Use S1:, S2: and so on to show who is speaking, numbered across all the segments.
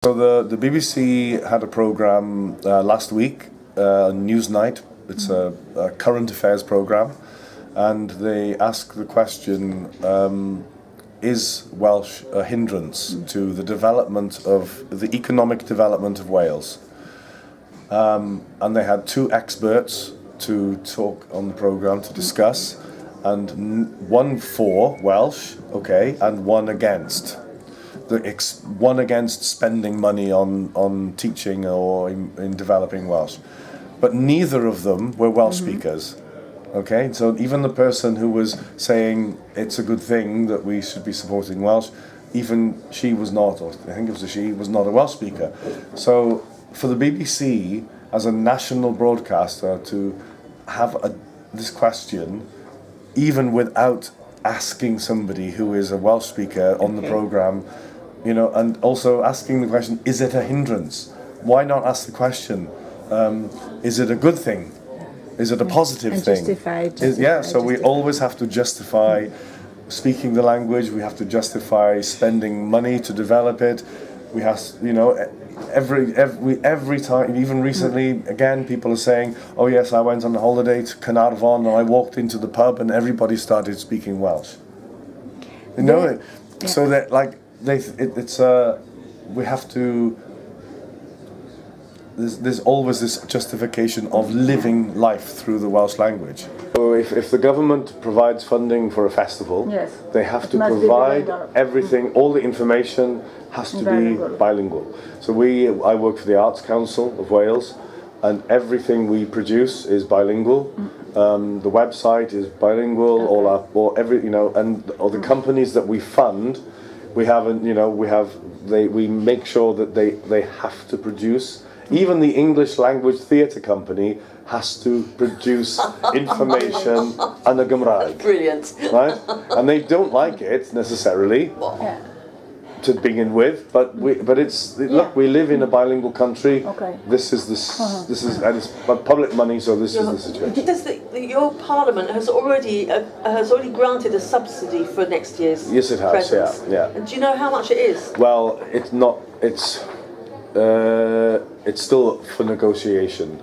S1: So the BBC had a programme last week, Newsnight. It's a current affairs programme, and they ask the question, is Welsh a hindrance to the development of, the economic development of Wales? And they had two experts to talk on the programme to discuss, and one for Welsh, okay, and one against. One against spending money on teaching or in developing Welsh. But neither of them were Welsh speakers. Okay, so even the person who was saying it's a good thing that we should be supporting Welsh, even she was not, or I think it was a she, was not a Welsh speaker. So for the BBC, as a national broadcaster, to have this question, even without asking somebody who is a Welsh speaker on the programme, you know, and also asking the question, is it a hindrance? Why not ask the question, is it a good thing? Is it a positive thing? Justify, so we always have to justify speaking the language, we have to justify spending money to develop it. We have, you know, every time, even recently, again, people are saying, oh yes, I went on a holiday to Carnarvon and I walked into the pub and everybody started speaking Welsh. You know, so that, like, we have to, there's always this justification of living life through the Welsh language. So if the government provides funding for a festival, they have to provide everything, all the information has to be bilingual. So I work for the Arts Council of Wales, and everything we produce is bilingual. The website is bilingual, all the companies that we fund, we make sure that they have to produce. Even the English language theatre company has to produce information yn y Gymraeg.
S2: Brilliant.
S1: Right? And they don't like it necessarily to begin with, but look, we live in a bilingual country. This is and it's public money, so this is the situation.
S2: Does your Parliament has already granted a subsidy for next year's
S1: Yes, it has.
S2: presents.
S1: Yeah.
S2: And do you know how much it is?
S1: Well, it's not. It's still for negotiation.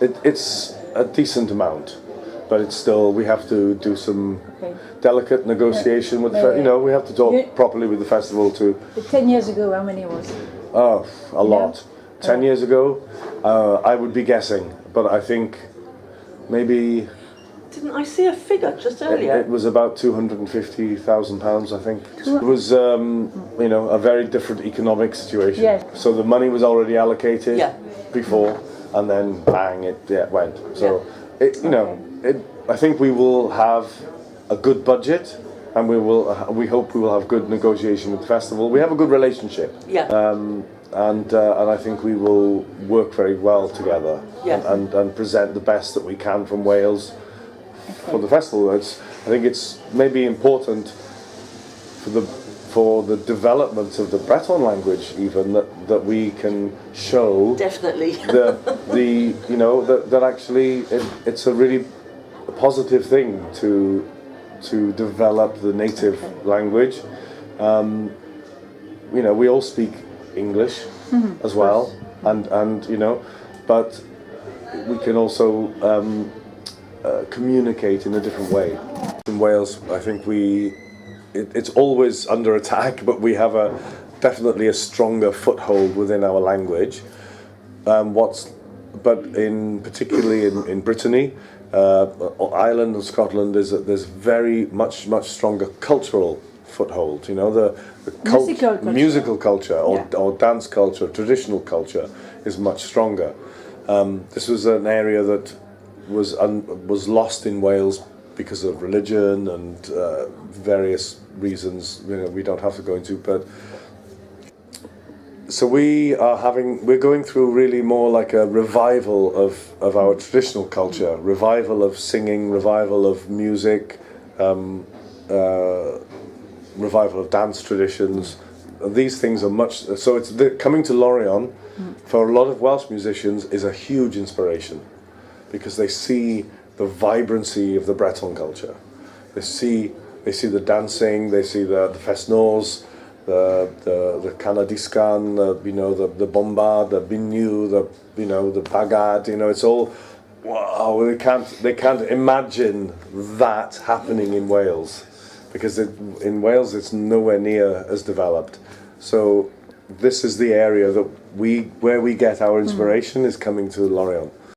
S1: It's a decent amount, but it's still, we have to do some delicate negotiation with we have to talk properly with the festival too.
S3: 10 years ago, how many was it?
S1: Oh, a lot. 10 years ago, I would be guessing, but I think maybe...
S2: Didn't I see a figure just earlier?
S1: It was about £250,000, I think. It was, a very different economic situation.
S3: Yes.
S1: So the money was already allocated before, and then bang, it went. So, I think we will have a good budget, and we hope we will have good negotiation with the festival. We have a good relationship. And I think we will work very well together and present the best that we can from Wales. For the festival, I think it's maybe important for the development of the Breton language, even that we can show that actually it's a really positive thing to develop the native language. We all speak English as well, and but we can also communicate in a different way. In Wales, I think it's always under attack, but we have definitely a stronger foothold within our language. But particularly in Brittany, Ireland and Scotland, there's very much stronger cultural foothold. The musical culture or dance culture, traditional culture is much stronger. This was an area that was lost in Wales because of religion and various reasons we don't have to go into, but so we're going through really more like a revival of our traditional culture, revival of singing, revival of music, revival of dance traditions. These things are coming to Lorient for a lot of Welsh musicians is a huge inspiration, because they see the vibrancy of the Breton culture. They see the dancing, they see the fest-noz, the Canadiscan, the Bombard, the Binu, the Bagad. It's all wow. They can't imagine that happening in Wales, because in Wales it's nowhere near as developed. So this is the area where we get our inspiration is coming to Lorient.